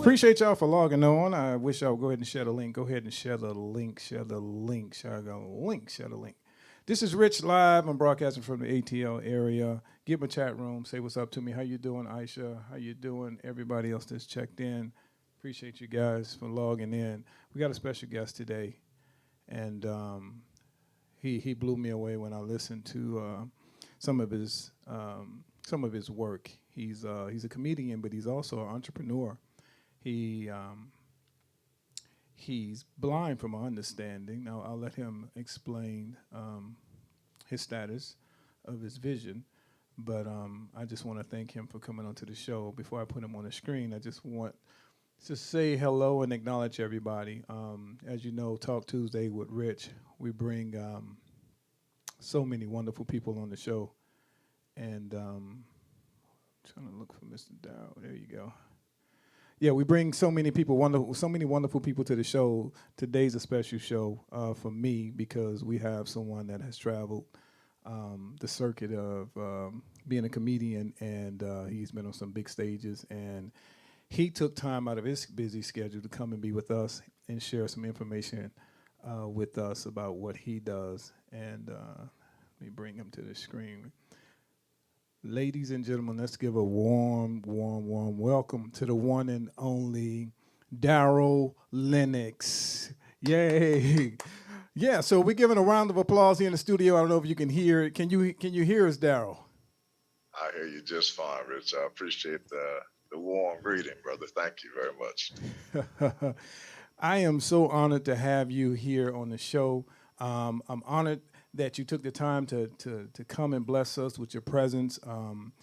Appreciate y'all for logging on. I wish I would go ahead and share the link. Go ahead and share the link. Share the link. Share the link. Share the link. This is Rich live. I'm broadcasting from the ATL area. Get my chat room. Say what's up to me. How you doing, Aisha? How you doing? Everybody else that's checked in. Appreciate you guys for logging in. We got a special guest today, and he blew me away when I listened to some of his work. He's a comedian, but he's also an entrepreneur. He he's blind from my understanding. Now I'll let him explain his status of his vision. But I just want to thank him for coming onto the show. Before I put him on the screen, I just want to say hello and acknowledge everybody. As you know, Talk Tuesday with Rich, we bring so many wonderful people on the show. And trying to look for Mr. Dow. There you go. Yeah, we bring so many wonderful people to the show. Today's a special show for me because we have someone that has traveled the circuit of being a comedian, and he's been on some big stages. And he took time out of his busy schedule to come and be with us and share some information with us about what he does. And let me bring him to the screen. Ladies and gentlemen, let's give a warm welcome to the one and only Darryl Lenox. Yay. Yeah, so we're giving a round of applause here in the studio. I don't know if you can hear it. Can you hear us, Darryl? I hear you just fine, Rich. I appreciate the warm greeting, brother. Thank you very much. I am so honored to have you here on the show. I'm honored that you took the time to come and bless us with your presence. I'm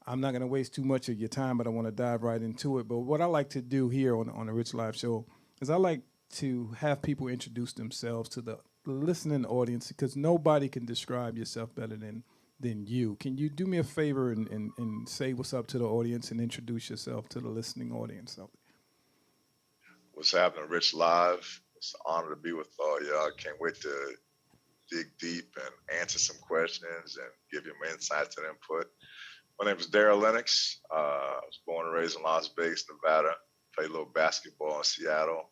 not going to waste too much of your time, but I want to dive right into it. But what I like to do here on the Rich Live Show is I like to have people introduce themselves to the listening audience because nobody can describe yourself better than you. Can you do me a favor and say what's up to the audience and introduce yourself to the listening audience? What's happening, Rich Live? It's an honor to be with all y'all. I can't wait to dig deep and answer some questions and give you my insights and input. My name is Darryl Lenox. I was born and raised in Las Vegas, Nevada. Played a little basketball in Seattle.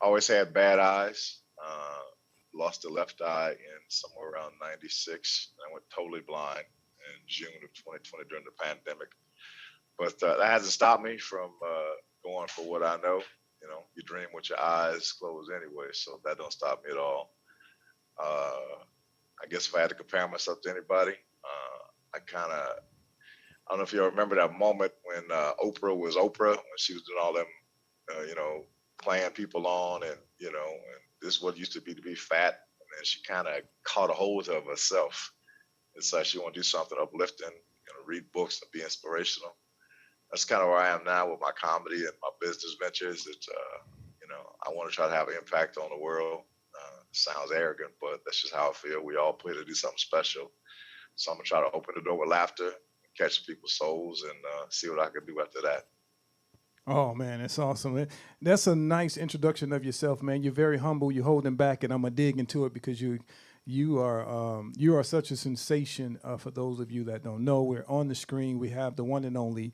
I always had bad eyes. Lost the left eye in somewhere around 96. I went totally blind in June of 2020 during the pandemic. But that hasn't stopped me from going for what I know. You know, you dream with your eyes closed anyway, so that don't stop me at all. I guess if I had to compare myself to anybody, I don't know if you remember that moment when Oprah was Oprah, when she was doing all them, you know, playing people on, and and this is what used to be fat, and then she kind of caught a hold of herself. It's like she want to do something uplifting, read books and be inspirational. That's kind of where I am now with my comedy and my business ventures. It's I want to try to have an impact on the world. Sounds arrogant, but that's just how I feel. We all play to do something special. So I'm gonna try to open the door with laughter, catch people's souls, and see what I can do after that. Oh man, that's awesome. That's a nice introduction of yourself, man. You're very humble. You're holding back, and I'm gonna dig into it because you are such a sensation. For those of you that don't know, we're on the screen. We have the one and only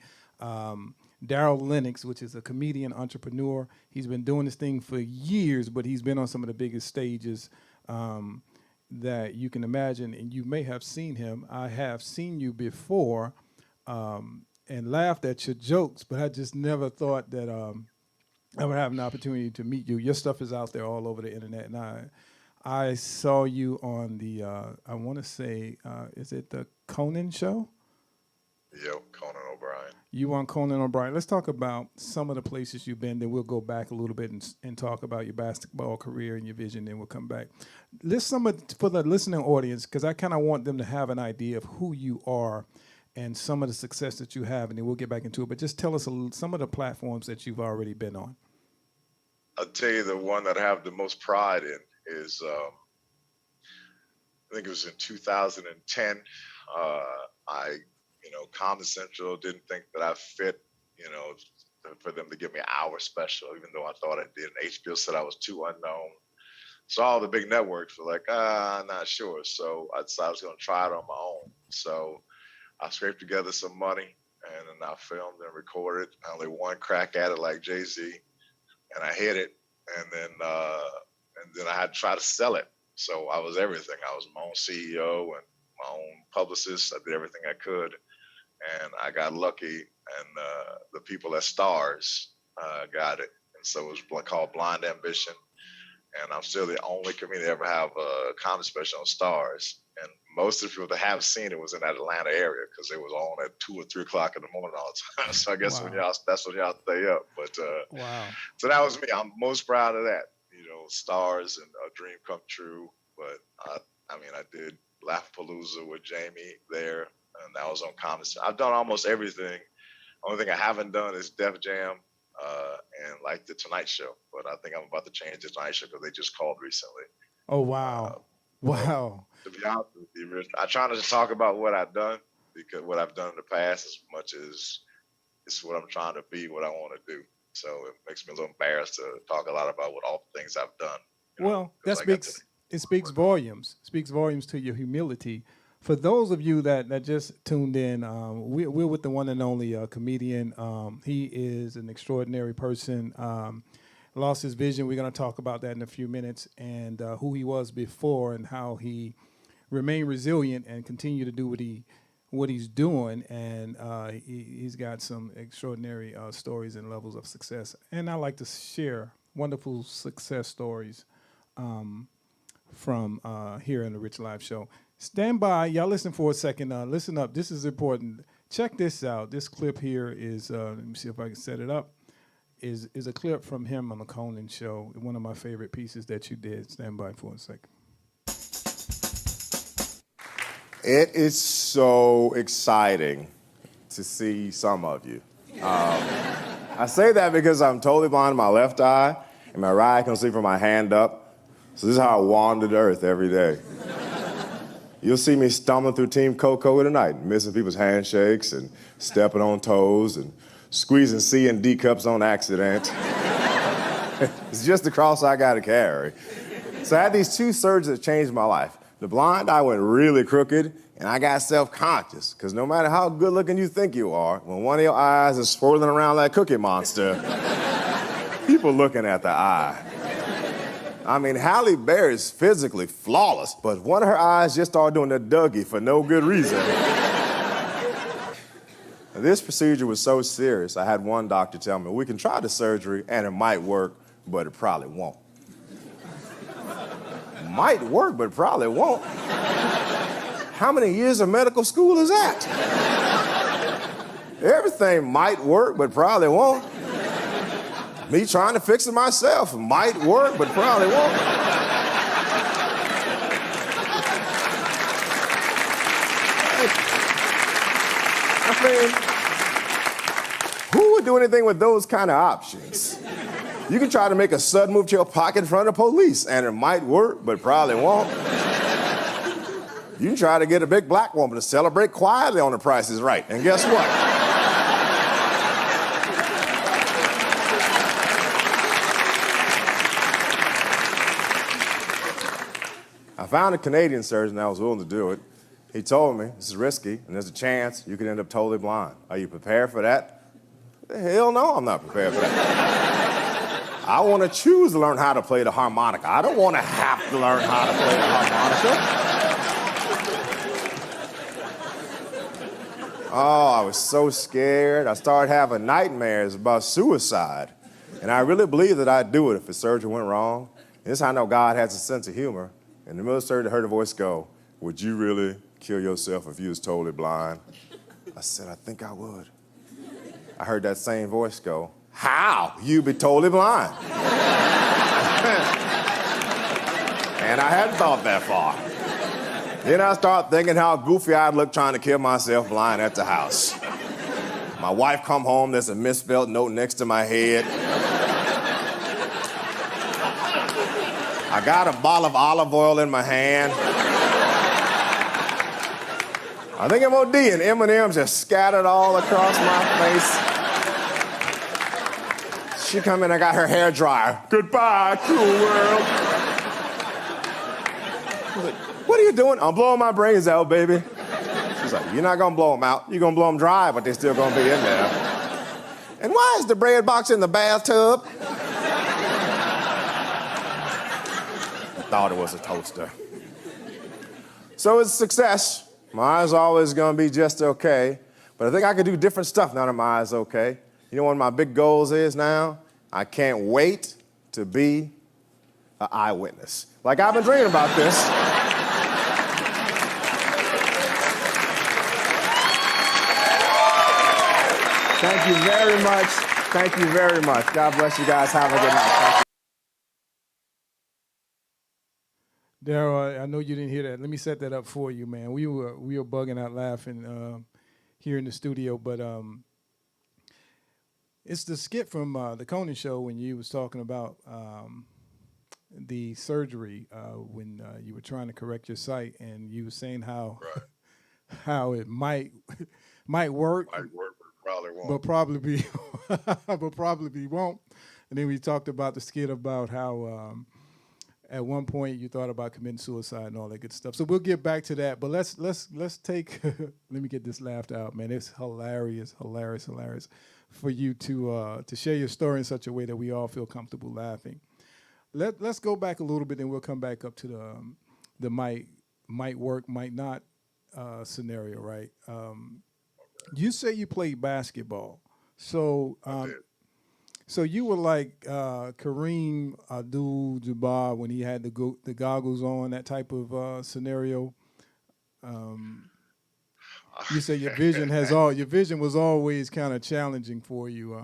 Darryl Lenox, which is a comedian entrepreneur. He's been doing this thing for years, but he's been on some of the biggest stages that you can imagine, and you may have seen him. I have seen you before and laughed at your jokes, but I just never thought that I would have an opportunity to meet you. Your stuff is out there all over the internet, and I saw you on the I want to say is it the Conan show? Yo, Conan O'Brien. You on Conan O'Brien. Let's talk about some of the places you've been. Then we'll go back a little bit and talk about your basketball career and your vision. Then we'll come back. List some of for the listening audience because I kind of want them to have an idea of who you are and some of the success that you have, and then we'll get back into it. But just tell us some of the platforms that you've already been on. I'll tell you the one that I have the most pride in is I think it was in 2010. I Comedy Central didn't think that I fit, for them to give me an hour special, even though I thought I did. And HBO said I was too unknown. So all the big networks were like, I'm not sure. So I decided I was going to try it on my own. So I scraped together some money and then I filmed and recorded. I only one crack at it like Jay-Z, and I hit it, and then I had to try to sell it. So I was everything. I was my own CEO and my own publicist. I did everything I could, and I got lucky, and the people at Stars got it. And so it was called Blind Ambition, and I'm still the only comedian to ever have a comedy special on Stars. And most of the people that have seen it was in that Atlanta area because it was on at 2 or 3 o'clock in the morning all the time. So I guess Wow. that's when y'all stay up. But Wow. so that was me. I'm most proud of that. Stars and a dream come true. But I mean, I did Laughpalooza with Jamie there, and that was on Comedy. I've done almost everything. Only thing I haven't done is Def Jam and like the Tonight Show. But I think I'm about to change the Tonight Show because they just called recently. Oh, Uh, wow. but Wow. to be honest with you, Rich, I try not to talk about what I've done because what I've done in the past as much as it's what I'm trying to be, what I want to do. So it makes me a little embarrassed to talk a lot about what all the things I've done, Well, because that I got to. speaks it speaks volumes. Speaks volumes to your humility. For those of you that just tuned in, we're with the one and only comedian. He is an extraordinary person. Lost his vision. We're going to talk about that in a few minutes, and who he was before and how he remained resilient and continue to do what he's doing. And he's got some extraordinary stories and levels of success. And I like to share wonderful success stories from here in the Rich Live Show. Stand by. Y'all listen for a second. Listen up. This is important. Check this out. This clip here is, let me see if I can set it up, is a clip from him on the Conan show. One of my favorite pieces that you did. Stand by for a second. It is so exciting to see some of you. I say that because I'm totally blind in my left eye, and my right eye can see from my hand up. So this is how I wander the earth every day. You'll see me stumbling through Team Coco tonight, missing people's handshakes and stepping on toes and squeezing C and D cups on accident. It's just the cross I gotta carry. So I had these two surgeries that changed my life. The blind eye went really crooked, and I got self-conscious, because no matter how good looking you think you are, when one of your eyes is swirling around like Cookie Monster, people looking at the eye. I mean, Halle Berry is physically flawless, but one of her eyes just started doing the Dougie for no good reason. This procedure was so serious, I had one doctor tell me, we can try the surgery and it might work, but it probably won't. Might work, but probably won't. How many years of medical school is that? Everything might work, but probably won't. Me trying to fix it myself might work, but probably won't. I mean, who would do anything with those kind of options? You can try to make a sudden move to your pocket in front of the police, and it might work, but probably won't. You can try to get a big black woman to celebrate quietly on The Price is Right, and guess what? I found a Canadian surgeon that was willing to do it. He told me, this is risky, and there's a chance you could end up totally blind. Are you prepared for that? Hell no, I'm not prepared for that. I want to choose to learn how to play the harmonica. I don't want to have to learn how to play the harmonica. Oh, I was so scared. I started having nightmares about suicide. And I really believed that I'd do it if the surgery went wrong. And this is how I know God has a sense of humor. In the middle of the surgery, I heard a voice go, would you really kill yourself if you was totally blind? I said, I think I would. I heard that same voice go, how? You be totally blind. And I hadn't thought that far. Then I started thinking how goofy I'd look trying to kill myself blind at the house. My wife come home, there's a misspelled note next to my head. I got a bottle of olive oil in my hand. I think I'm OD, and M&M's just scattered all across my face. She come in, I got her hair dryer. Goodbye, cruel world. Like, what are you doing? I'm blowing my brains out, baby. He's like, you're not gonna blow them out. You're gonna blow them dry, but they're still gonna be in there. And why is the bread box in the bathtub? I thought it was a toaster. So it's a success. My eyes are always gonna be just okay, but I think I could do different stuff now that my eyes okay. You know what my big goals is now? I can't wait to be an eyewitness. Like I've been dreaming about this. Thank you very much. Thank you very much. God bless you guys. Have a good night. Thank you. Darryl, I know you didn't hear that. Let me set that up for you, man. We were bugging out laughing here in the studio, but it's the skit from the Conan show when you was talking about the surgery when you were trying to correct your sight, and you were saying how Right. how it might work, Might work, but probably won't. but probably be but probably won't. And then we talked about the skit about how at one point you thought about committing suicide and all that good stuff. So we'll get back to that. But let's take let me get this laughed out, man. It's hilarious for you to share your story in such a way that we all feel comfortable laughing. Let's go back a little bit, and we'll come back up to the might work, might not scenario, right? You say you played basketball, so I did. so you were like Kareem Abdul-Jabbar when he had the goggles on, that type of scenario. You say your vision was always kind of challenging for you.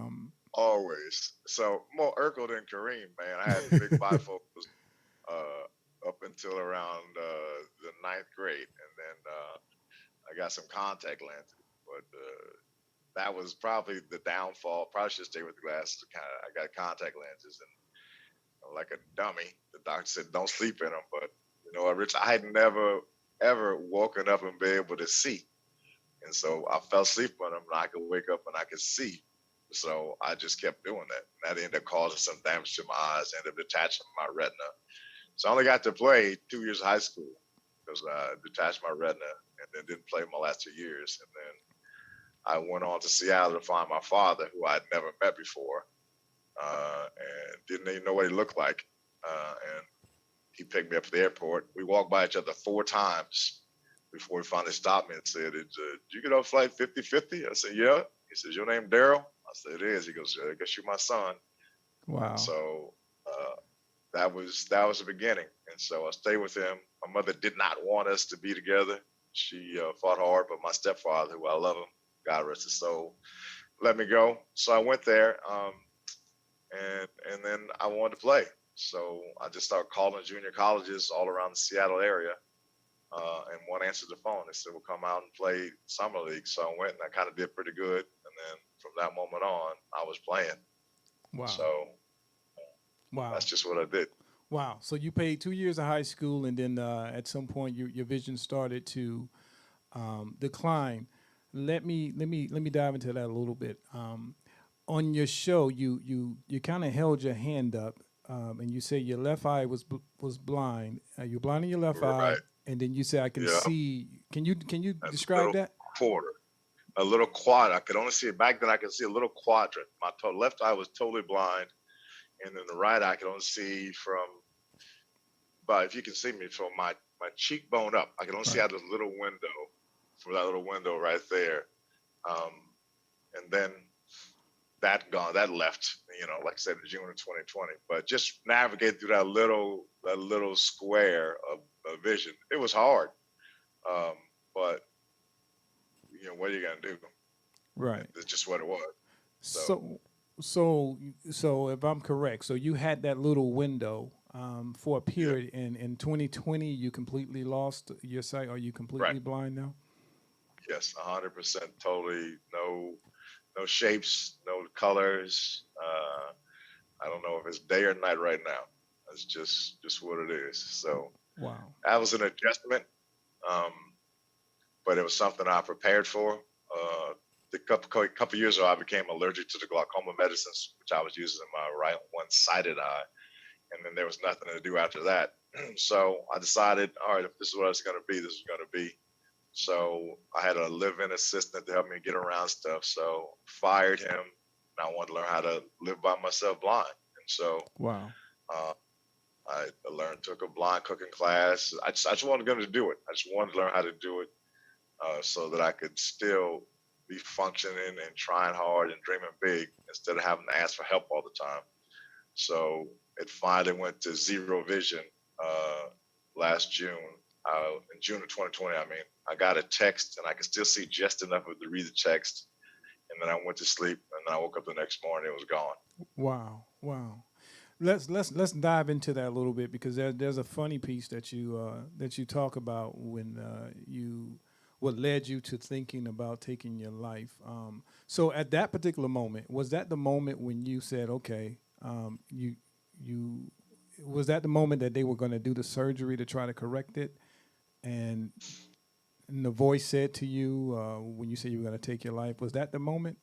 Always. So more Urkel than Kareem, man. I had big bifocals up until around the ninth grade, and then I got some contact lenses. But that was probably the downfall. Probably should stay with the glasses. I got contact lenses, and like a dummy, the doctor said don't sleep in them. But you know, Rich, I had never ever woken up and been able to see, and so I fell asleep on them, and I could wake up and I could see. So I just kept doing that. And that ended up causing some damage to my eyes, ended up detaching my retina. So I only got to play 2 years of high school because I detached my retina and then didn't play my last 2 years. And then I went on to Seattle to find my father, who I'd never met before and didn't even know what he looked like. And he picked me up at the airport. We walked by each other 4 times before he finally stopped me and said, did you get off flight 5050? I said, yeah. He says, your name Darryl? I said, it is. He goes, I guess you're my son. Wow. So that was the beginning. And so I stayed with him. My mother did not want us to be together. She fought hard, but my stepfather, who I love him, God rest his soul, let me go. So I went there, and then I wanted to play. So I just started calling junior colleges all around the Seattle area. And one answered the phone. They said, we'll come out and play summer league. So I went and I kind of did pretty good. And then from that moment on, I was playing. Wow. So Wow. that's just what I did. Wow. So you played 2 years of high school, and then at some point your vision started to decline. Let me dive into that a little bit. On your show, you kind of held your hand up, and you say your left eye was blind. You're blind in your left eye, Right. and then you say I can Yeah. see. Can you That's describe little that? quarter, a little quad. I could only see it back then. I could see a little quadrant. My left eye was totally blind, and then the right eye I could only see from. But if you can see me from my cheekbone up, I could only see Right. out this little window, from that little window right there, and then that left. You know, like I said, in June of 2020. But just navigate through that little square of vision. It was hard, but you know, what are you gonna do? Right. It's just what it was. So if I'm correct, so you had that little window for a Yeah. period, and in 2020 you completely lost your sight. Are you completely Right. blind now? Yes, 100%. Totally no shapes, no colors. I don't know if it's day or night right now. That's just what it is. So Wow. that was an adjustment, but it was something I prepared for. A couple years ago, I became allergic to the glaucoma medicines, which I was using in my right one-sided eye, and then there was nothing to do after that. So I decided, all right, if this is what it's going to be, this is going to be. So I had a live-in assistant to help me get around stuff. So fired him, and I wanted to learn how to live by myself blind. And so Wow. uh, I learned, took a blind cooking class. I just wanted to do it. I just wanted to learn how to do it so that I could still be functioning and trying hard and dreaming big instead of having to ask for help all the time. So it finally went to zero vision uh, last June. In June of 2020, I mean, I got a text and I could still see just enough of it to read the text. And then I went to sleep, and then I woke up the next morning. It was gone. Wow. Wow. Let's dive into that a little bit because there's a funny piece that you talk about when you what led you to thinking about taking your life. So at that particular moment, was that the moment when you said, okay, you was that the moment that they were going to do the surgery to try to correct it, and, and the voice said to you when you said you were going to take your life, was that the moment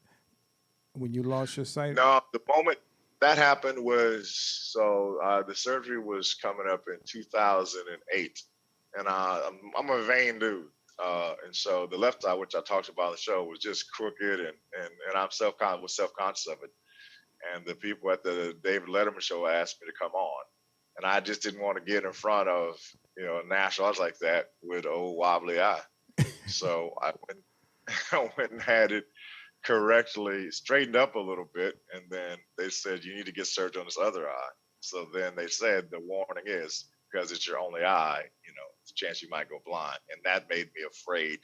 when you lost your sight? No, the moment that happened was the surgery was coming up in 2008, and I'm a vain dude. And so the left eye, which I talked about on the show, was just crooked, and I'm self conscious of it. And the people at the David Letterman show asked me to come on, and I just didn't want to get in front of national odds like that with old wobbly eye. So I went, I went and had it correctly straightened up a little bit, and then they said you need to get surgery on this other eye. So then they said the warning is because it's your only eye, it's a chance you might go blind, and that made me afraid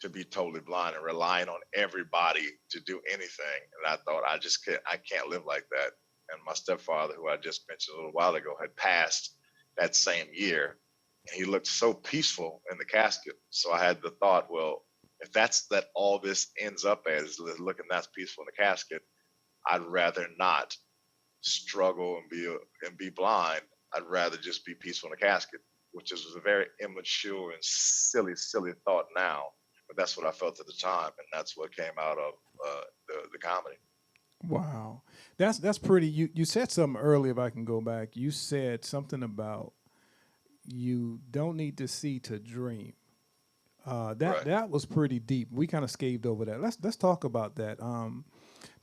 to be totally blind and relying on everybody to do anything. And I thought I can't live like that. And my stepfather, who I just mentioned a little while ago, had passed that same year, and he looked so peaceful in the casket. So I had the thought, well, if that's that all this ends up as looking that's peaceful in the casket, I'd rather not struggle and be blind. I'd rather just be peaceful in the casket, which is a very immature and silly thought now, but that's what I felt at the time, and that's what came out of the comedy. Wow, that's pretty. You said something earlier. If I can go back, you said something about you don't need to see to dream. That Right. that was pretty deep. We kind of scaved over that. Let's talk about that.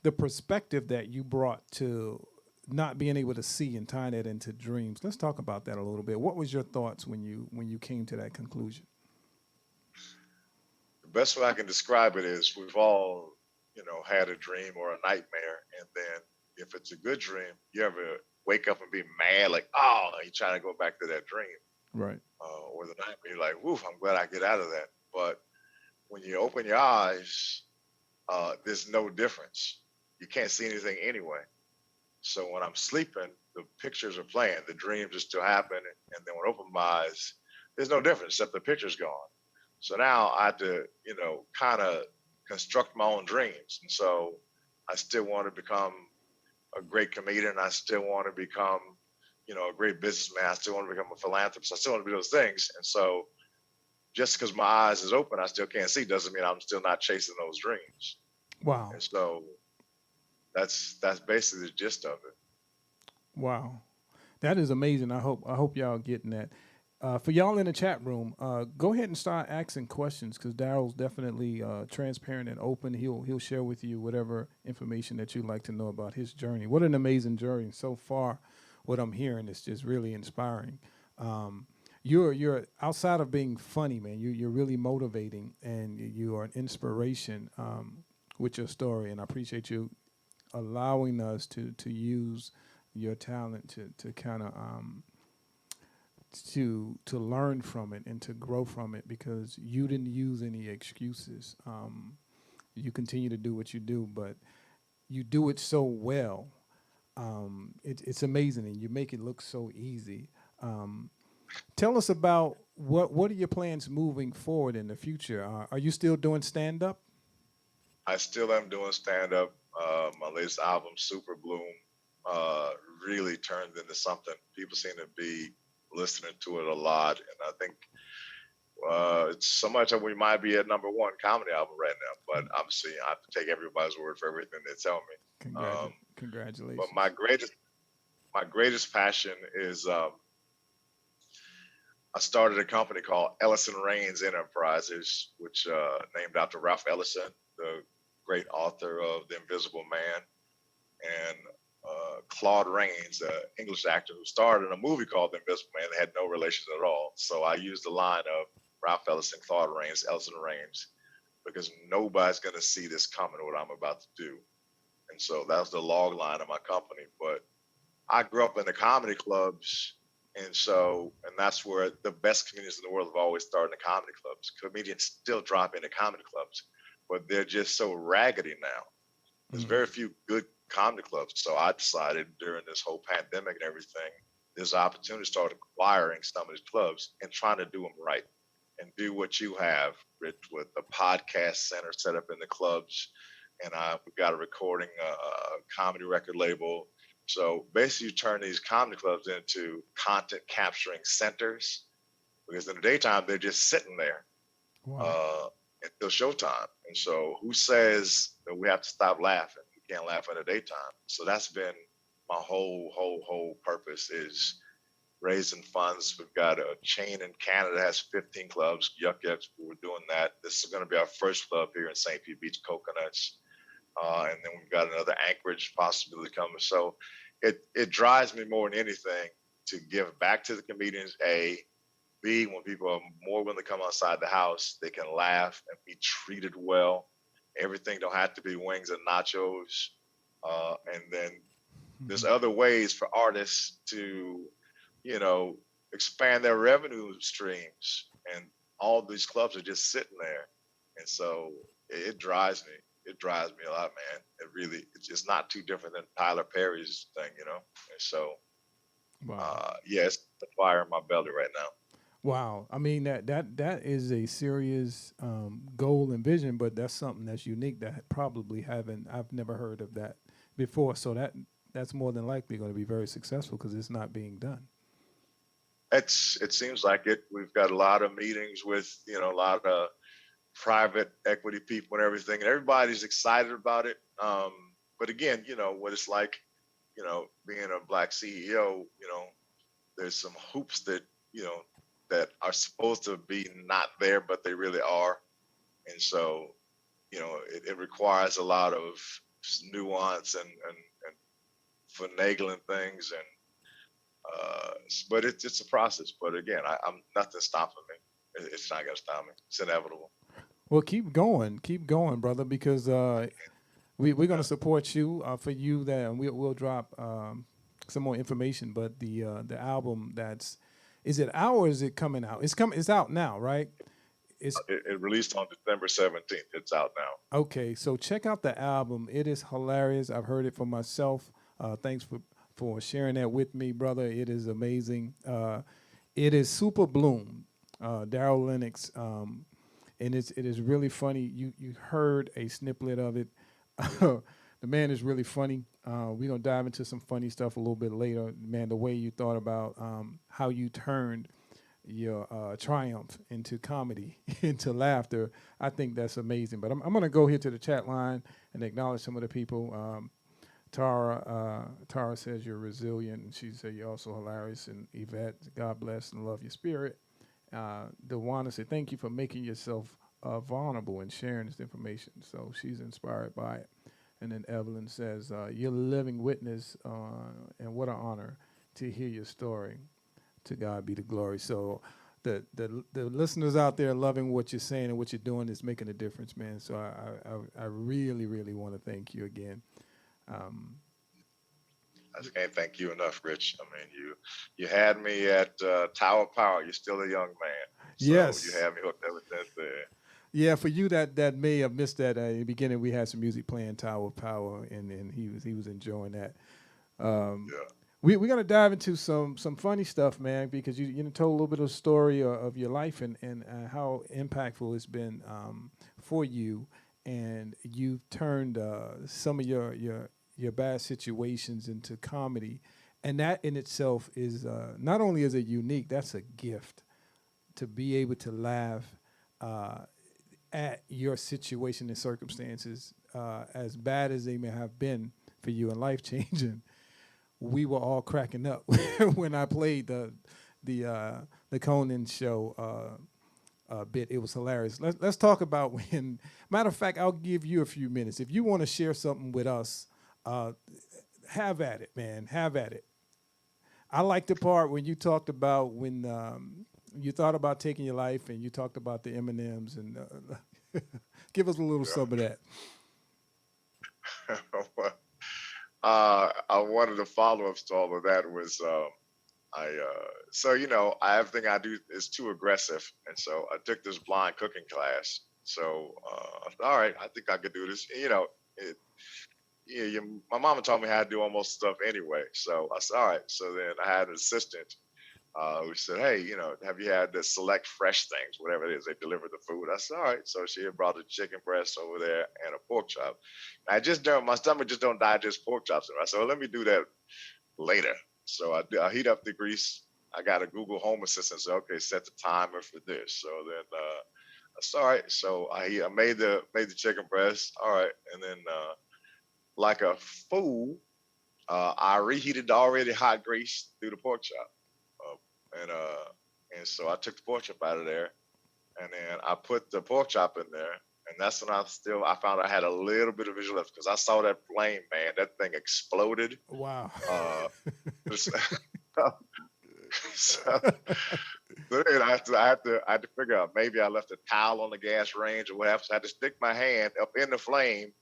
The perspective that you brought to not being able to see and tying that into dreams. Let's talk about that a little bit. What was your thoughts when you came to that conclusion? The best way I can describe it is we've all, had a dream or a nightmare, and then if it's a good dream, you ever wake up and be mad, like, oh, you trying to go back to that dream, Right. or the nightmare, you're like, woof, I'm glad I get out of that. But when you open your eyes, there's no difference. You can't see anything anyway. So when I'm sleeping, the pictures are playing, the dreams are still happening, and then when I open my eyes, there's no difference except the picture's gone. So now I have to, kind of construct my own dreams. And so I still want to become a great comedian. I still want to become, a great businessman. I still want to become a philanthropist. I still want to do those things. And so just because my eyes is open, I still can't see doesn't mean I'm still not chasing those dreams. Wow. And so that's basically the gist of it. Wow. That is amazing. I hope y'all getting that. For y'all in the chat room, go ahead and start asking questions because Daryl's definitely transparent and open. He'll share with you whatever information that you'd like to know about his journey. What an amazing journey so far! What I'm hearing is just really inspiring. Um, you're outside of being funny, man. You're really motivating and you are an inspiration with your story. And I appreciate you allowing us to use your talent to kind of to learn from it and to grow from it because you didn't use any excuses. You continue to do what you do, but you do it so well. It's amazing, and you make it look so easy. Um, Tell us about what are your plans moving forward in the future? Are you still doing stand up? I still am doing stand up. My latest album, Super Bloom, uh, really turned into something. People seem to be listening to it a lot, and I think it's so much that we might be at number one comedy album right now. But obviously, I have to take everybody's word for everything they tell me. But Congratulations. my greatest passion is I started a company called Ellison Rains Enterprises, which named after Ralph Ellison, the great author of The Invisible Man, and Claude Rains, an English actor who starred in a movie called The Invisible Man. They had no relation at all. So I used the line of Ralph Ellison, Claude Rains, Ellison Rains, because nobody's going to see this coming, what I'm about to do. And so that was the log line of my company. But I grew up in the comedy clubs. And that's where the best comedians in the world have always started in the comedy clubs. Comedians still drop into comedy clubs, but they're just so raggedy now. There's Mm. very few good comedy clubs. So I decided during this whole pandemic and everything, there's an opportunity to start acquiring some of these clubs and trying to do them right and do what you have, Rich, with the podcast center set up in the clubs. And we've got a recording, comedy record label. So basically, you turn these comedy clubs into content capturing centers because in the daytime, they're just sitting there Wow. until showtime. And so, who says that we have to stop laughing? We can't laugh in the daytime. So that's been my whole purpose is raising funds. We've got a chain in Canada that has 15 clubs. Yuck Yucks, we're doing that. This is going to be our first club here in St. Pete Beach, Coconuts. And then we've got another Anchorage possibility coming. So it drives me more than anything to give back to the comedians, A. B, when people are more willing to come outside the house, they can laugh and be treated well. Everything don't have to be wings and nachos. And then there's other ways for artists to, you know, expand their revenue streams. And all these clubs are just sitting there. And so it drives me. It drives me a lot, man. It really, it's just not too different than Tyler Perry's thing, you know? And so, Wow. yeah, it's the fire in my belly right now. Wow. I mean that is a serious goal and vision, but that's something that's unique that probably haven't I've never heard of that before. So that's more than likely going to be very successful because it's not being done. It seems like it. We've got a lot of meetings with, you know, a lot of private equity people and everything, and everybody's excited about it. But again, you know, what it's like, you know, being a black CEO, you know, there's some hoops that, you know, that are supposed to be not there, but they really are. And so, you know, it requires a lot of nuance and finagling things. But it's a process. But again, I'm nothing stopping me. It's not going to stop me. It's inevitable. Well, keep going, brother, because we're going to support you for you that and we'll drop some more information. But the album that's is it out or is it coming out? It's out now, right? It's It released on December 17th. It's out now. okay. So check out the album. It is hilarious. I've heard it for myself. Thanks for sharing that with me, brother. It is amazing. It is Super Bloom, Darryl Lenox, and it is really funny. You heard a snippet of it. The man is really funny. We're gonna dive into some funny stuff a little bit later, man. The way you thought about how you turned your triumph into comedy, into laughter, I think that's amazing. But I'm gonna go here to the chat line and acknowledge some of the people. Tara says you're resilient, and she said you're also hilarious. And Yvette, God bless and love your spirit. Dewana said, thank you for making yourself vulnerable and sharing this information. So she's inspired by it. And then Evelyn says, you're a living witness, and what an honor to hear your story. To God be the glory. So the listeners out there loving what you're saying and what you're doing is making a difference, man. So I really, really want to thank you again. I just can't thank you enough, Rich. I mean, you had me at Tower Power. You're still a young man, so you Yes. had me hooked ever since then. Yeah, for you that may have missed that in the beginning, we had some music playing Tower of Power, and he was enjoying that. Yeah. We're gonna dive into some funny stuff, man, because you told a little bit of the story of your life and how impactful it's been for you, and you've turned some of your bad situations into comedy, and that in itself is not only is it unique, that's a gift to be able to laugh uh, at your situation and circumstances, as bad as they may have been for you and life changing. We were all cracking up when I played the the Conan show bit. It was hilarious. Let's talk about when. Matter of fact, I'll give you a few minutes if you want to share something with us. Uh, have at it, man. Have at it. I like the part when you talked about when you thought about taking your life and you talked about the M and M's and give us a little some of that. One of the follow-ups to all of that was so everything I do is too aggressive, and so I took this blind cooking class. So I thought, all right, I think I could do this. It, my mama taught me how to do almost stuff anyway. So I said, all right. So then I had an assistant who said, hey, have you had the select fresh things, whatever it is, they deliver the food. I said, all right. So she had brought a chicken breast over there and a pork chop. I just don't, my stomach just don't digest pork chops. I said, well, let me do that later. So I heat up the grease. I got a Google Home Assistant. So okay, set the timer for this. So then that's all right. So I made the chicken breast. All right, and then like a fool, I reheated the already hot grease through the pork chop, and so I took the pork chop out of there, and then I put the pork chop in there, and that's when I found I had a little bit of visual left because I saw that flame, man. That thing exploded. Wow. Uh, so, so then I had to figure out maybe I left a towel on the gas range or whatever. So I had to stick my hand up in the flame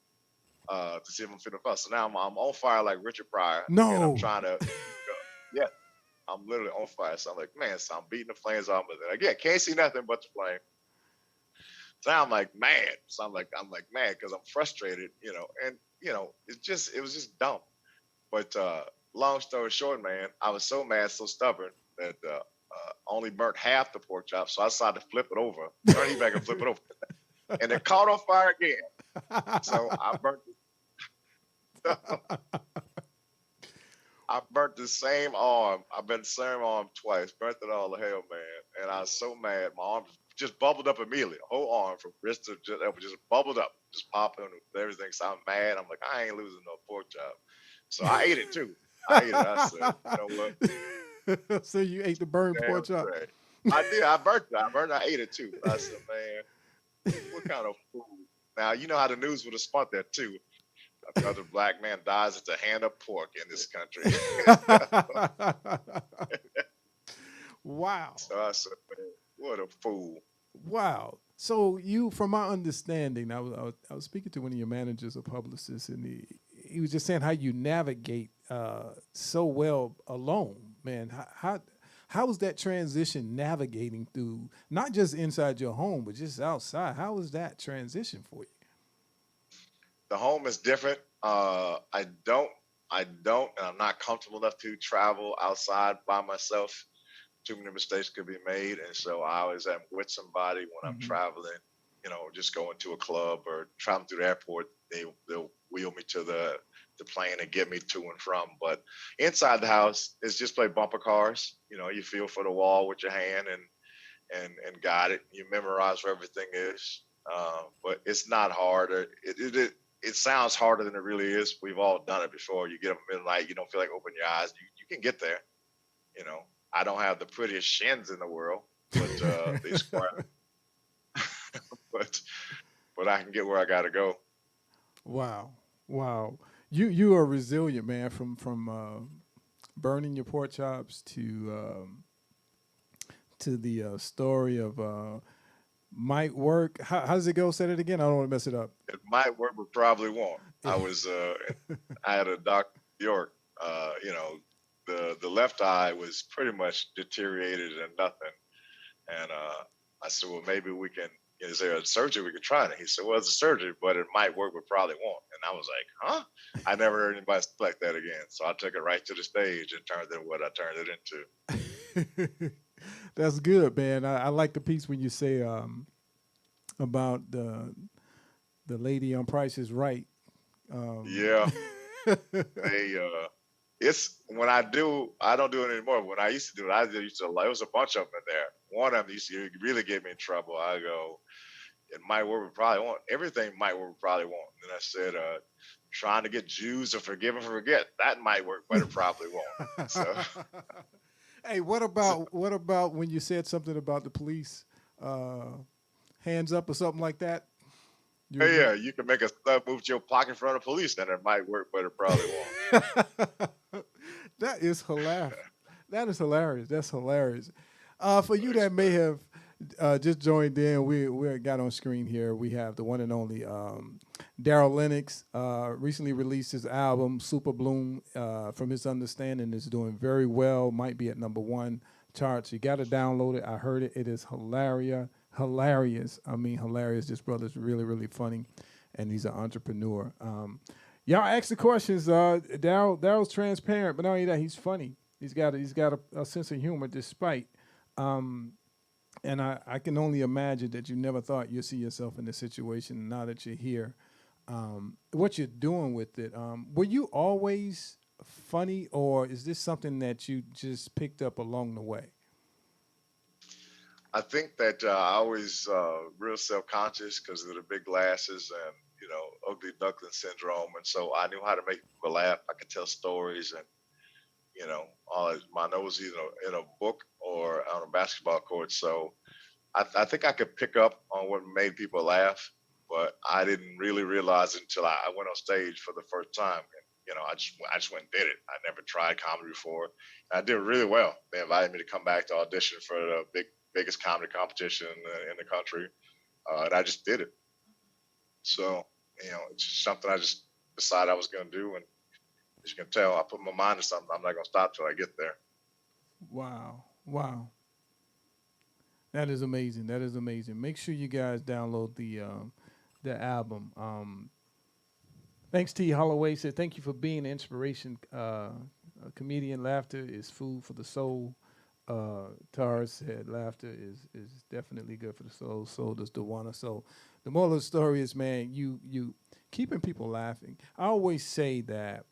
to see if I'm feeling fast. So now I'm on fire like Richard Pryor, and I'm No. trying to, yeah, I'm literally on fire. So I'm like, man, so I'm beating the flames off, but then again, can't see nothing but the flame. So now I'm like, man. So I'm like, man, because I'm frustrated, and it was just dumb. But long story short, man, I was so mad, so stubborn that only burnt half the pork chop. So I decided to flip it over, turn it back and flip it over, and it caught on fire again. So I burnt the same arm. I burnt the same arm twice. Burnt it all to hell, man. And I was so mad. My arm just bubbled up immediately. The whole arm from wrist to just bubbled up, just popping and everything. So I'm mad. I'm like, I ain't losing no pork chop. So I ate it too. I ate it. I said, what? So you ate the burned Damn pork chop. straight. I did. I burnt it. I ate it too. I said, man, what kind of food? Now you know how the news would have spun that too. Another black man dies at the hand of pork in this country. Wow. So I said, man, what a fool. Wow. So you, from my understanding, I was speaking to one of your managers or publicists, and he was just saying how you navigate so well alone, man. How was that transition navigating through not just inside your home, but just outside? How was that transition for you? The home is different. And I'm not comfortable enough to travel outside by myself. Too many mistakes could be made, and so I always am with somebody when I'm Hmm. traveling. Just going to a club or traveling through the airport. They'll wheel me to the plane and get me to and from. But inside the house, it's just play bumper cars. You feel for the wall with your hand and guide it. You memorize where everything is. But it's not hard. It sounds harder than it really is. We've all done it before. You get up in the middle of the night, you don't feel like opening your eyes. You can get there. You know, I don't have the prettiest shins in the world, but they square. But I can get where I got to go. Wow. Wow. You are resilient, man. From burning your pork chops to the story of might work. How does it go? Say it again. I don't want to mess it up. It might work, but probably won't. Yeah. I had a doctor in New York. The left eye was pretty much deteriorated and nothing. And I said, well, maybe we can. Is there a surgery we could try? And he said, well, it's a surgery, but it might work, but probably won't. And I was like, huh? I never heard anybody speak like that again. So I took it right to the stage and turned it what I turned it into. That's good, man. I like the piece when you say about the lady on Price is Right. Um, Yeah, they. It's when I don't do it anymore. When I used to do it, I used to like. It was a bunch of them in there. One of them used to really get me in trouble. I go, it might work, but probably won't. Everything might work, but probably won't. And then I said, trying to get Jews to forgive and forget. That might work, but it probably won't. So Hey, what about when you said something about the police, uh, hands up or something like that? You Hey, remember? yeah, you can make a stuff move to your pocket in front of police, and it might work, but it probably won't. That is hilarious. That is hilarious. That's hilarious. For you Thanks, that may man. have just joined in, we got on screen here. We have the one and only Darryl Lenox. Recently released his album Super Bloom. From his understanding, is doing very well. Might be at number one charts. You got to download it. I heard it. It is hilarious. Hilarious. I mean, hilarious. This brother's really, really funny, and he's an entrepreneur. Y'all ask the questions. Daryl's transparent, but not only that, he's funny. He's got a sense of humor, despite. Um, and I can only imagine that you never thought you'd see yourself in this situation. Now that you're here, what you're doing with it. Were you always funny, or is this something that you just picked up along the way? I think that I always real self conscious because of the big glasses and ugly duckling syndrome, and so I knew how to make people laugh. I could tell stories, and my nose either in a book or on a basketball court. So I think I could pick up on what made people laugh, but I didn't really realize it until I went on stage for the first time. And, I just went and did it. I never tried comedy before. And I did really well. They invited me to come back to audition for the biggest comedy competition in the country, and I just did it. So it's just something I just decided I was going to do. And as you can tell, I put my mind to something. I'm not going to stop till I get there. Wow, wow, that is amazing. That is amazing. Make sure you guys download the album. Thanks, T. Holloway said, thank you for being an inspiration. A comedian, laughter is food for the soul. Tara said, laughter is definitely good for the soul. So does Dewana. So the moral of the story is, man, you keeping people laughing. I always say that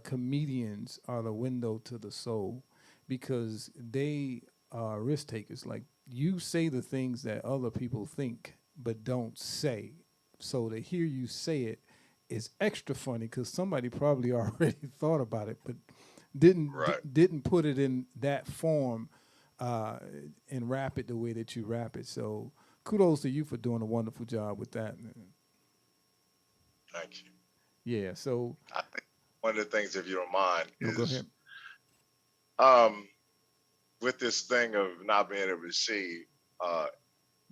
comedians are the window to the soul because they are risk takers. Like you say the things that other people think but don't say. So to hear you say it is extra funny because somebody probably already thought about it, but Right. didn't put it in that form uh, and rap it the way that you rap it. So kudos to you for doing a wonderful job with that, man. Thank you. Yeah. So I think one of the things, if you don't mind, no, go is ahead. um, with this thing of not being able to see, uh,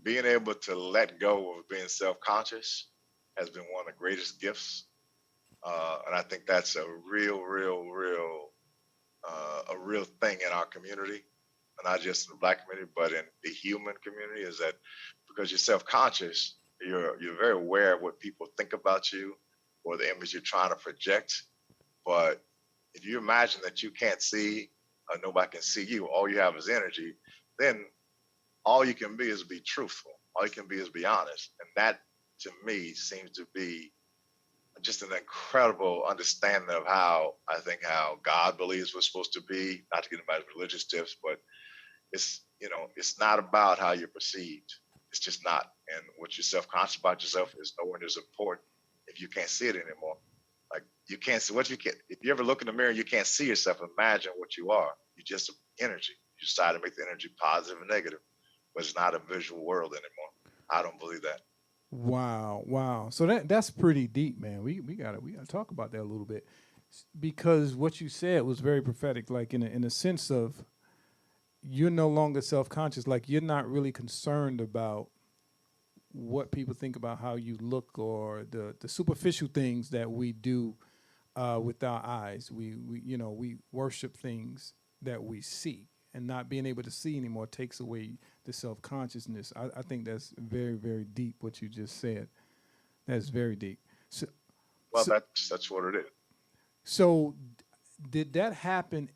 being able to let go of being self-conscious has been one of the greatest gifts, and I think that's a real thing in our community, and not just in the Black community, but in the human community. Is that because you're self-conscious, you're very aware of what people think about you or the image you're trying to project. But if you imagine that you can't see, nobody can see you, all you have is energy, then all you can be is be truthful. All you can be is be honest. And that to me seems to be just an incredible understanding of how God believes we're supposed to be, not to get into religious tips, but it's not about how you're perceived. It's just not. And what you're self-conscious about yourself is nowhere near as important if you can't see it anymore. Like you can't see what you can. If you ever look in the mirror, and you can't see yourself. Imagine what you are. You just energy. You decide to make the energy positive and negative, but it's not a visual world anymore. I don't believe that. Wow, wow. So that's pretty deep, man. We gotta talk about that a little bit because what you said was very prophetic. Like in a sense of you're no longer self conscious. Like you're not really concerned about what people think about how you look or the superficial things that we do with our eyes. We worship things that we see, and not being able to see anymore takes away the self consciousness. I think that's very very deep what you just said. That's very deep. So Well, so, that's what it is. so did that happen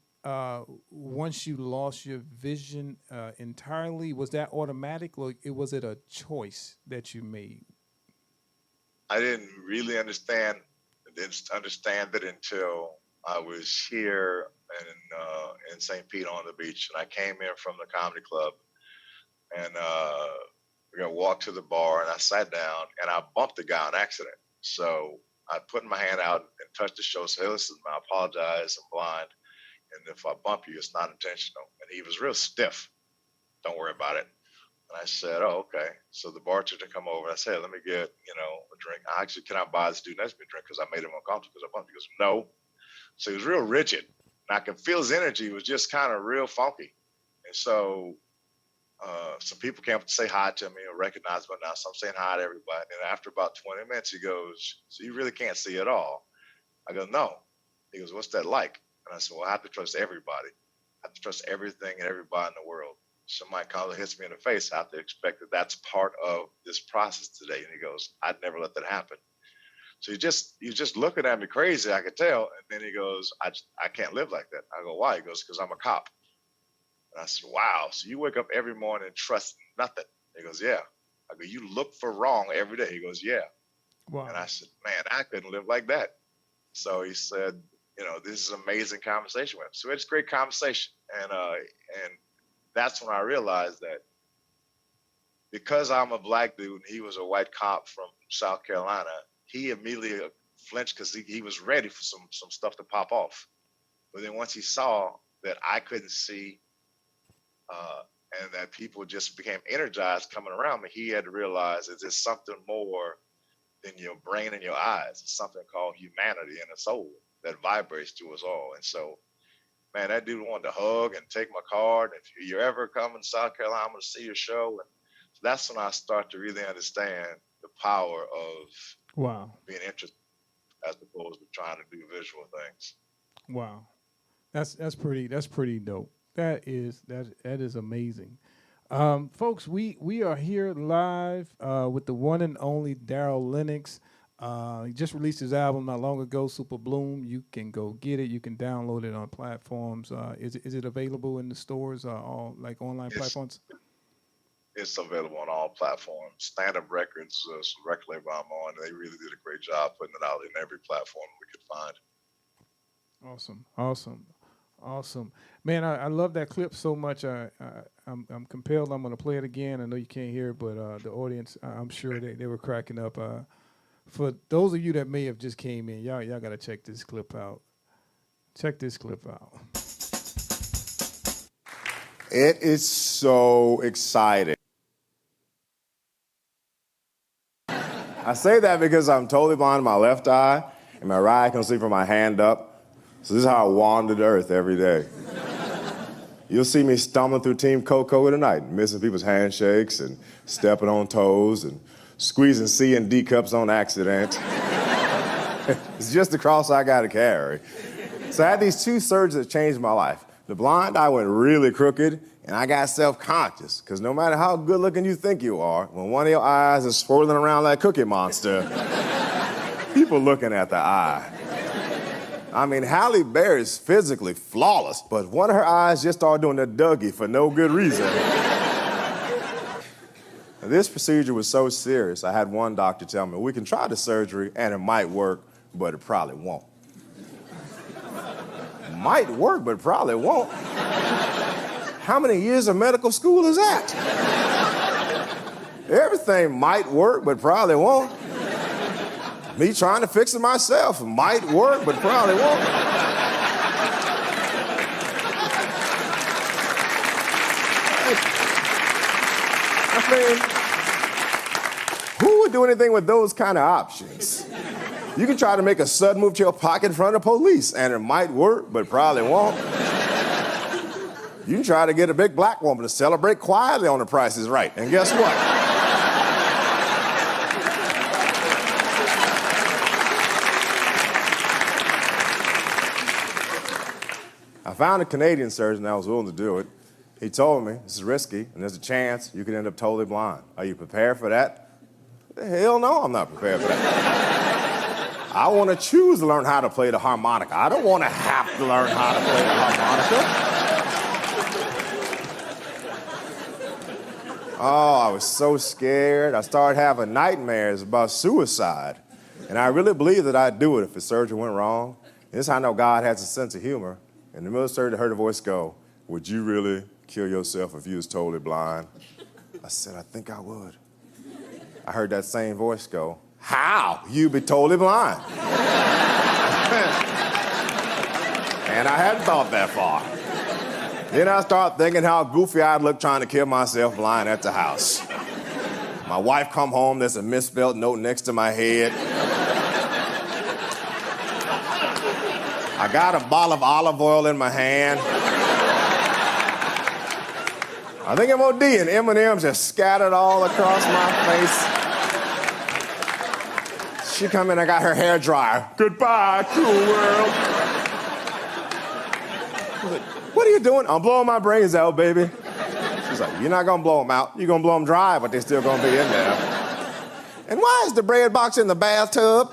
once you lost your vision entirely? Was that automatic, or was it a choice that you made? I didn't really didn't understand it until I was here in St. Pete on the beach, and I came in from the comedy club, and we're gonna walk to the bar, and I sat down, and I bumped the guy on accident. So I put my hand out and touched the show. Said, "Hey, listen, I apologize. I'm blind, and if I bump you, it's not intentional." And he was real stiff. Don't worry about it. And I said, oh, okay. So the bartender come over and I said, let me get, a drink. I actually cannot buy this dude next to me a drink because I made him uncomfortable because I bumped. He goes, no. So he was real rigid. And I could feel his energy was just kind of real funky. And so some people came up to say hi to me or recognize me now. So I'm saying hi to everybody. And after about 20 minutes, he goes, so you really can't see at all? I go, no. He goes, what's that like? And I said, well, I have to trust everybody. I have to trust everything and everybody in the world. Somebody comes and hits me in the face, I have to expect that that's part of this process today. And he goes, I'd never let that happen. So you're just looking at me crazy, I could tell. And then he goes, I can't live like that. I go, why? He goes, because I'm a cop. And I said, wow. So you wake up every morning and trust nothing? He goes, yeah. I go, you look for wrong every day? He goes, yeah. Wow. And I said, man, I couldn't live like that. So he said, this is an amazing conversation with him. So it's a great conversation. And that's when I realized that because I'm a black dude and he was a white cop from South Carolina, he immediately flinched because he was ready for some stuff to pop off. But then once he saw that I couldn't see and that people just became energized coming around me, he had to realize that there's something more than your brain and your eyes. It's something called humanity and a soul that vibrates to us all. And so, man, that dude wanted to hug and take my card. If you ever come in South Carolina, I'm going to see your show. And so that's when I start to really understand the power of being interested as opposed to trying to do visual things. Wow. That's pretty dope. That is amazing. Folks, we are here live with the one and only Darryl Lenox. He just released his album not long ago, Super Bloom. You can go get it. You can download it on platforms. Is it available in the stores? All like online platforms? It's available on all platforms. Stand Up Records, record label I'm on. They really did a great job putting it out in every platform we could find. Awesome. Man, I love that clip so much. I'm compelled. I'm going to play it again. I know you can't hear it, but the audience, I'm sure they were cracking up. For those of you that may have just came in, y'all got to check this clip out. Check this clip out. It is so exciting. I say that because I'm totally blind in my left eye, and my right eye can see from my hand up. So this is how I wander the earth every day. You'll see me stumbling through Team Coco tonight, missing people's handshakes and stepping on toes and squeezing C and D cups on accident. It's just the cross I got to carry. So I had these two surgeries that changed my life. The blind eye went really crooked, and I got self-conscious, because no matter how good-looking you think you are, when one of your eyes is swirling around like Cookie Monster, people looking at the eye. I mean, Halle Berry is physically flawless, but one of her eyes just started doing the Dougie for no good reason. This procedure was so serious, I had one doctor tell me, we can try the surgery and it might work, but it probably won't. Might work, but probably won't. How many years of medical school is that? Everything might work, but probably won't. Me trying to fix it myself might work, but probably won't. I mean, who would do anything with those kind of options? You can try to make a sudden move to your pocket in front of the police, and it might work, but probably won't. You can try to get a big black woman to celebrate quietly on The Price is Right, and guess what? I found a Canadian surgeon that was willing to do it. He told me, this is risky, and there's a chance you could end up totally blind. Are you prepared for that? Hell no, I'm not prepared for that. I want to choose to learn how to play the harmonica. I don't want to have to learn how to play the harmonica. Oh, I was so scared. I started having nightmares about suicide. And I really believed that I'd do it if the surgery went wrong. And this is how I know God has a sense of humor. In the middle of the surgery, I heard a voice go, would you really kill yourself if you was totally blind? I said, I think I would. I heard that same voice go, how? You be totally blind. And I hadn't thought that far. Then I start thinking how goofy I'd look trying to kill myself lying at the house. My wife come home, there's a misspelled note next to my head. I got a bottle of olive oil in my hand. I think I'm OD and M&M's just scattered all across my face. She come in, I got her hair dryer. Goodbye, cool world. What are you doing? I'm blowing my brains out, baby. She's like, you're not gonna blow them out. You're gonna blow them dry, but they're still gonna be in there. And why is the bread box in the bathtub?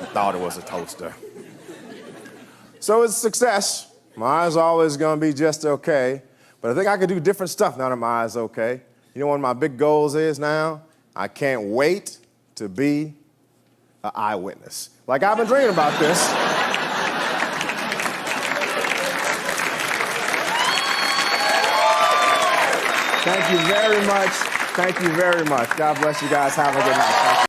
I thought it was a toaster. So it's a success. My eyes are always gonna be just okay, but I think I could do different stuff now that my eyes are okay. You know what my big goals is now? I can't wait to be an eyewitness. Like I've been dreaming about this. Thank you very much. Thank you very much. God bless you guys. Have a good night.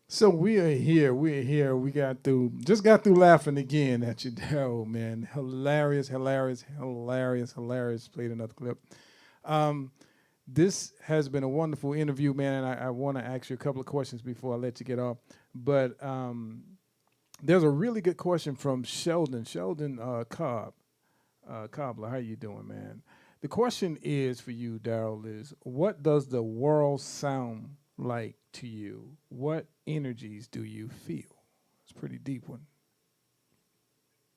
So we are here. We're here. We just got through laughing again at you, Darryl, man. Hilarious. Played another clip. This has been a wonderful interview, man, and I want to ask you a couple of questions before I let you get off. But there's a really good question from Sheldon Cobbler. How you doing, man? The question is for you, Darryl, is what does the world sound like to you? What energies do you feel? It's a pretty deep one.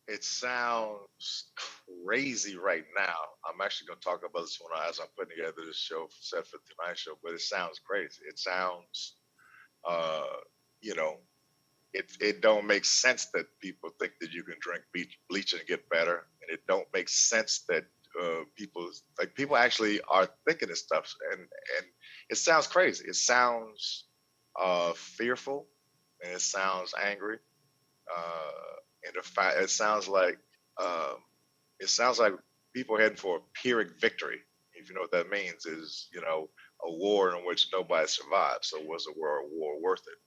It sounds crazy right now. I'm actually going to talk about this one as I'm putting together this show set for tonight's show, but it sounds crazy. It sounds, you know, it don't make sense that people think that you can drink bleach and get better, and it don't make sense that people actually are thinking this stuff, and it sounds crazy. It sounds fearful, and it sounds angry, and it sounds like people heading for a Pyrrhic victory. If you know what that means, is a war in which nobody survived. So was the war worth it?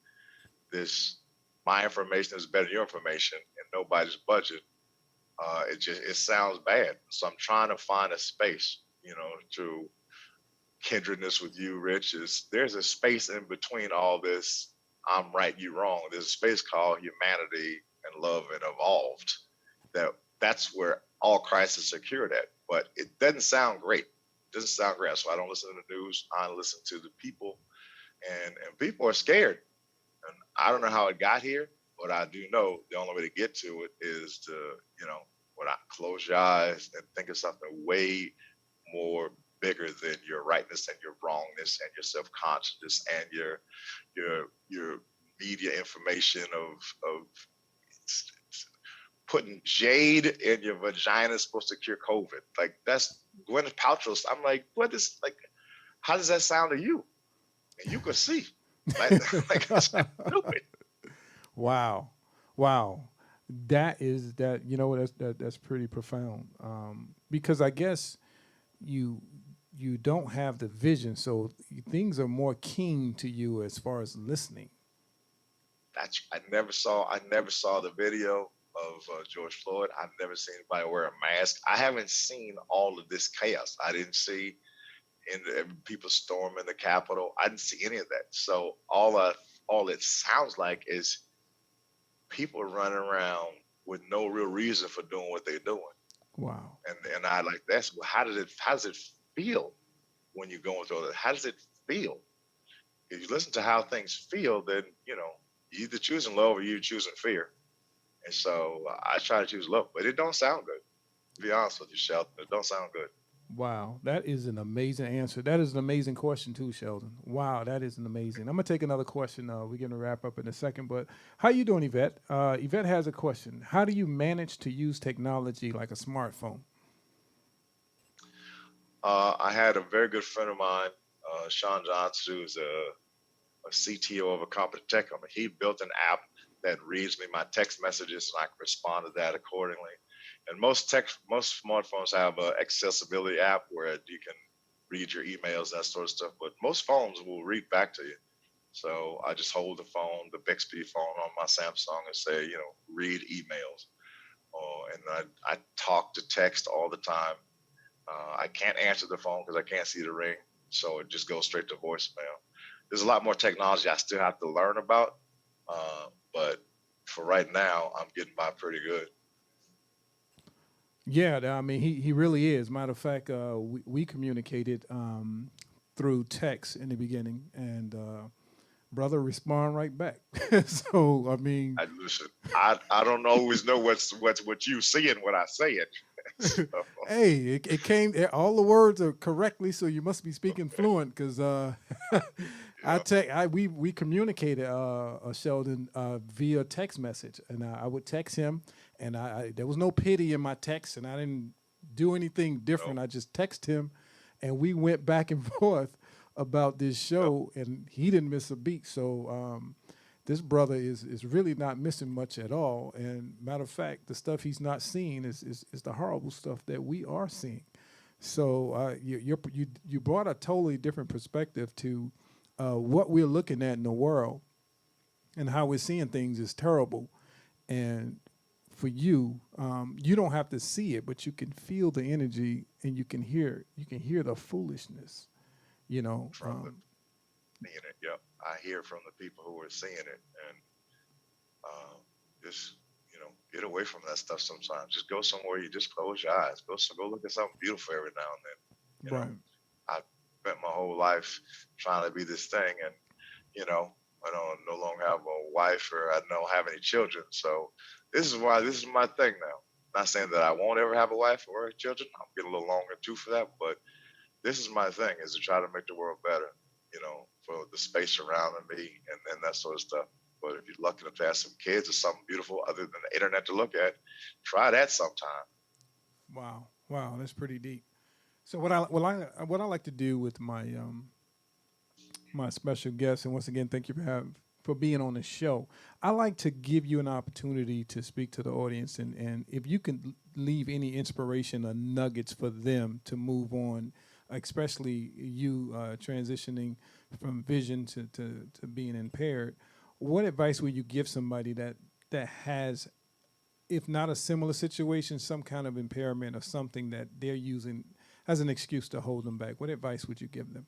My information is better than your information, and nobody's budget. It sounds bad. So I'm trying to find a space, to kindredness with you, Rich. There's a space in between all this. I'm right, you wrong. There's a space called humanity and love and evolved. That's where all crises are cured at. But it doesn't sound great. It doesn't sound great. So I don't listen to the news. I listen to the people, and people are scared. And I don't know how it got here, but I do know the only way to get to it is to, close your eyes and think of something way more bigger than your rightness and your wrongness and your self-consciousness and your media information of putting jade in your vagina is supposed to cure COVID. Like that's Gwyneth Paltrow's. I'm like, how does that sound to you? And you can see. That's stupid. Wow. That's pretty profound. Because I guess you don't have the vision, so things are more keen to you as far as listening. I never saw the video of George Floyd. I've never seen anybody wear a mask. I haven't seen all of this chaos. I didn't see people storming the Capitol. I didn't see any of that. So all it sounds like is people running around with no real reason for doing what they're doing. Wow. And I like that's how does it feel when you're going through it? How does it feel? If you listen to how things feel, then you either choosing love or you're choosing fear. And so I try to choose love, but it don't sound good. To be honest with you, Sheldon, it don't sound good. Wow, that is an amazing answer. That is an amazing question too, Sheldon. Wow, that is an amazing. I'm gonna take another question. We're gonna wrap up in a second, but how you doing, Yvette? Yvette has a question. How do you manage to use technology like a smartphone? I had a very good friend of mine, Sean Johnson, who's a CTO of a company, tech company. He built an app that reads me my text messages, and I can respond to that accordingly. And most smartphones have an accessibility app where you can read your emails, that sort of stuff. But most phones will read back to you. So I just hold the phone, the Bixby phone on my Samsung, and say, read emails. And I talk to text all the time. I can't answer the phone because I can't see the ring, so it just goes straight to voicemail. There's a lot more technology I still have to learn about, but for right now, I'm getting by pretty good. Yeah, I mean, he really is. Matter of fact, we communicated through text in the beginning, and brother respond right back. So I mean, I listen. I don't always know what you see and what I say it. So, hey, it came. All the words are correctly, so you must be speaking fluent. Because yeah, we communicated Sheldon via text message, and I would text him, and there was no pity in my text, and I didn't do anything no, different. I just text him, and we went back and forth about this yep, show, and he didn't miss a beat. So this brother is really not missing much at all. And matter of fact, the stuff he's not seeing is the horrible stuff that we are seeing. So you brought a totally different perspective to what we're looking at in the world, and how we're seeing things is terrible. And for you, you don't have to see it, but you can feel the energy, and you can hear the foolishness. You know, from the seeing it. Yep, I hear from the people who are seeing it, and just get away from that stuff sometimes. Just go somewhere you just close your eyes. Go look at something beautiful every now and then. right, I spent my whole life trying to be this thing, and I don't no longer have a wife or I don't have any children. So this is my thing now. Not saying that I won't ever have a wife or children. I'm getting a little longer too for that, but this is my thing: is to try to make the world better. For the space surrounding me and that sort of stuff. But if you're lucky enough to have some kids or something beautiful other than the internet to look at, try that sometime. wow, wow, that's pretty deep. So what I like to do with my special guest, and once again, thank you for being on the show. I like to give you an opportunity to speak to the audience, and if you can leave any inspiration or nuggets for them to move on, especially you transitioning from vision to being impaired. What advice would you give somebody that has, if not a similar situation, some kind of impairment or something that they're using as an excuse to hold them back? What advice would you give them?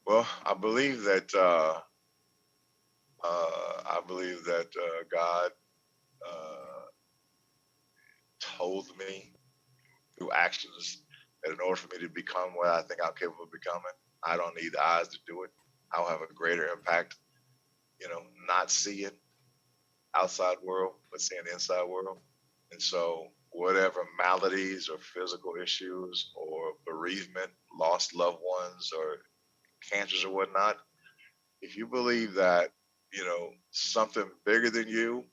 Well, I believe that God uh, told me through actions that in order for me to become what I think I'm capable of becoming, I don't need the eyes to do it. I'll have a greater impact, not seeing outside world, but seeing the inside world. And so whatever maladies or physical issues or bereavement, lost loved ones or cancers or whatnot, if you believe that, something bigger than you,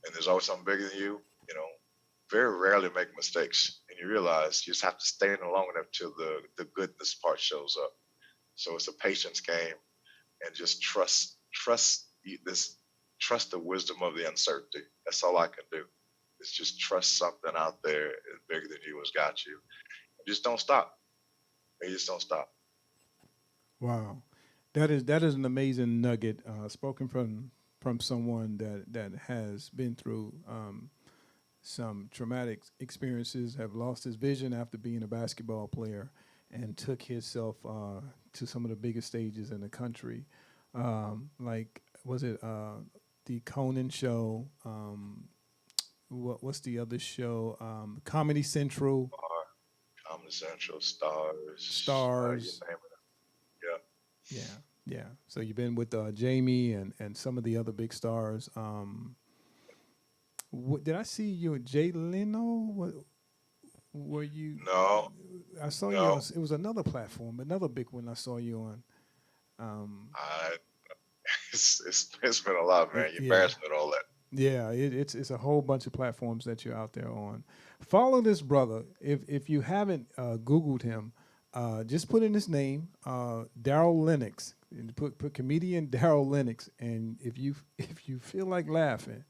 and there's always something bigger than you know, very rarely make mistakes. And you realize you just have to stay in it long enough till the goodness part shows up. So it's a patience game and just trust the wisdom of the uncertainty. That's all I can do. Is just trust something out there bigger than you has got you. And just don't stop. You just don't stop. Wow, that is an amazing nugget spoken from someone that has been through some traumatic experiences, have lost his vision after being a basketball player, and took himself to some of the biggest stages in the country. Like, was it the Conan show? What's the other show? Comedy Central, Comedy Central, Stars, you Stars. name it. Yeah. Yeah, yeah. So you've been with Jamie and some of the other big stars. Did I see you at Jay Leno? What were you? No, I saw you on. no. It was another platform, another big one. I saw you on. I it's been a lot, man. You Yeah, embarrassed me with all that. yeah. It's a whole bunch of platforms that you're out there on. Follow this brother. If you haven't Googled him, just put in his name, Darryl Lenox, and put comedian Darryl Lenox, and if you feel like laughing.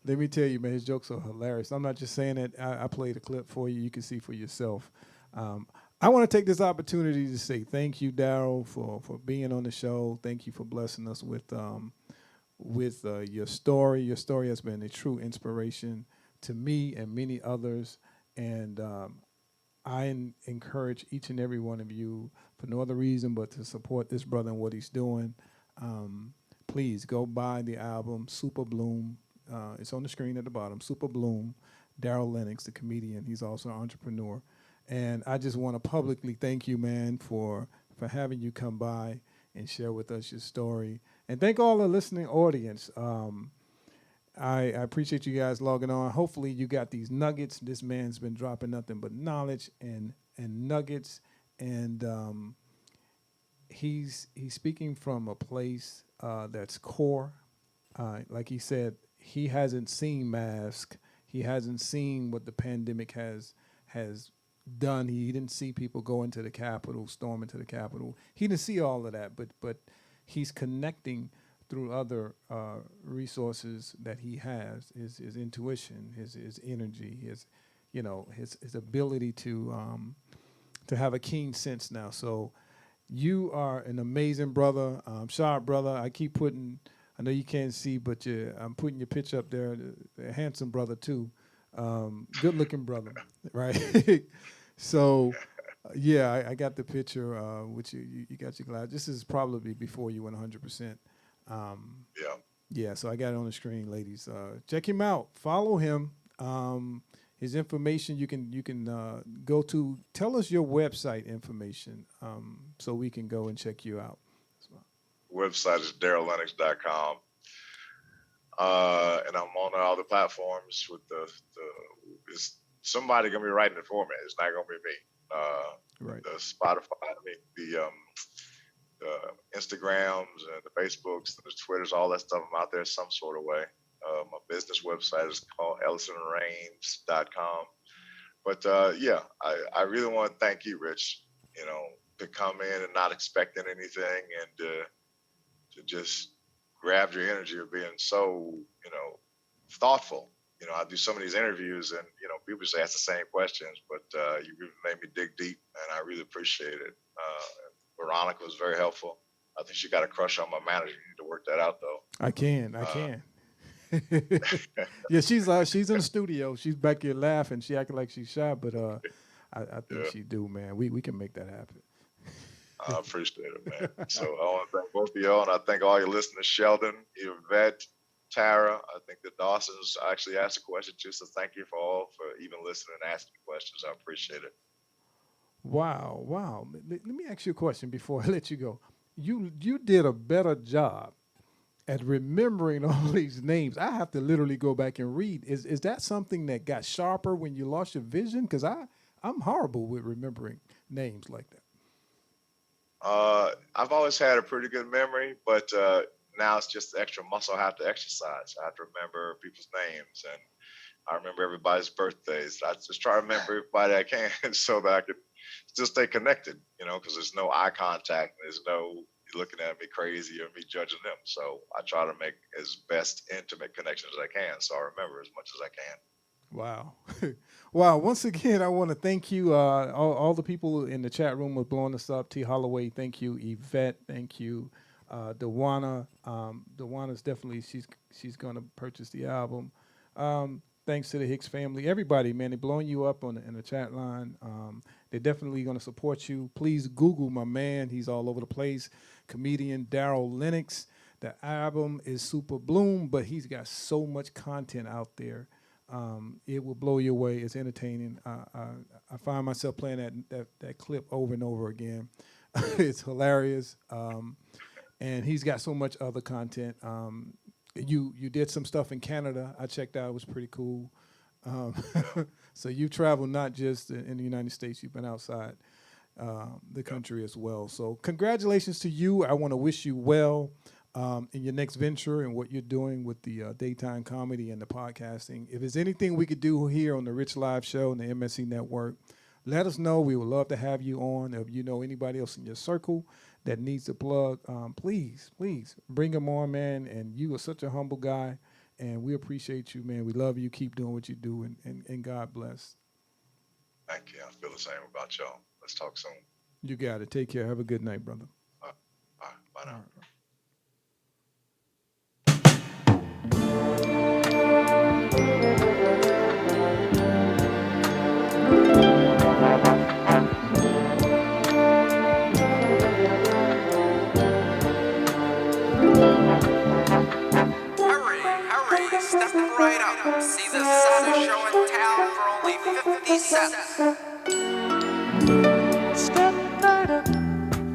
Let me tell you, man, his jokes are hilarious. I'm not just saying it. I played a clip for you. You can see for yourself. Um, I want to take this opportunity to say thank you, Darryl, for being on the show. Thank you for blessing us with your story. Your story has been a true inspiration to me and many others. And encourage each and every one of you for no other reason but to support this brother and what he's doing. Um, Please go buy the album Super Bloom. It's on the screen at the bottom. Super Bloom. Darryl Lenox, the comedian. He's also an entrepreneur. And I just want to publicly thank you, man, for having you come by and share with us your story. And thank all the listening audience. I appreciate you guys logging on. Hopefully, you got these nuggets. This man's been dropping nothing but knowledge and nuggets, and he's speaking from a place that's core. Like he said, he hasn't seen mask. He hasn't seen what the pandemic has done. He didn't see people go into the Capitol, storm into the Capitol. He didn't see all of that, but he's connecting through other resources that he has, his intuition, his energy, his ability to have a keen sense now. So you are an amazing brother, sharp brother. I know you can't see, but I'm putting your picture up there. A handsome brother too, good looking brother, right? So yeah, I got the picture with you got your glass. This is probably before you went 100%. Yeah. Yeah, so I got it on the screen, ladies. Check him out. Follow him. His information you can go to. Tell us your website information so we can go and check you out. Website is darryllennox.com. And I'm on all the platforms with it's somebody gonna be writing it for me. It's not gonna be me. Right. The Spotify, the Instagrams and the Facebooks and the Twitters, all that stuff. I'm out there some sort of way. My business website is called ellisonreigns.com. But yeah, I really want to thank you, Rich, to come in and not expecting anything and to just grab your energy of being so, thoughtful. I do some of these interviews and, people just ask the same questions, but you really made me dig deep and I really appreciate it. Veronica was very helpful. I think she got a crush on my manager. You need to work that out, though. I can. Yeah, she's in the studio. She's back here laughing. She acting like she's shy, but I think Yeah, she do, man. We can make that happen. I appreciate it, man. So I want to thank both of y'all, and I thank all your listeners, Sheldon, Yvette, Tara. I think the Dawsons actually asked a question too, so thank you for all for even listening and asking questions. I appreciate it. Wow. Let me ask you a question before I let you go. You did a better job at remembering all these names. I have to literally go back and read. Is that something that got sharper when you lost your vision? Because I'm horrible with remembering names like that. I've always had a pretty good memory, but now it's just the extra muscle I have to exercise. I have to remember people's names, and I remember everybody's birthdays. I just try to remember everybody I can so that I can still stay connected, because there's no eye contact. There's no looking at me crazy or me judging them. So I try to make as best intimate connections as I can so I remember as much as I can. Wow. Wow. Once again, I want to thank you. All the people in the chat room were blowing us up. T. Holloway, thank you. Yvette, thank you. Dewana. Dewana's definitely, she's going to purchase the album. Thanks to the Hicks family. Everybody, man, they're blowing you up in the chat line. They're definitely going to support you. Please Google my man. He's all over the place. Comedian Darryl Lenox. The album is Super Bloom, but he's got so much content out there. It will blow you away. It's entertaining. I find myself playing that clip over and over again. It's hilarious. And he's got so much other content. You did some stuff in Canada. I checked out. It was pretty cool. Um, so you traveled not just in the United States. You've been outside the country as well. So congratulations to you. I want to wish you well in your next venture and what you're doing with the daytime comedy and the podcasting. If there's anything we could do here on the Rich Live Show and the MSC Network, let us know. We would love to have you on. If you know anybody else in your circle that needs a plug, please bring them on, man. And you are such a humble guy, and we appreciate you, man. We love you. Keep doing what you do, and God bless. Thank you. I feel the same about y'all. Let's talk soon. You got it. Take care. Have a good night, brother. All right, bye now. All right. Hurry, step right up. See the saddest show in town for only 50 cents.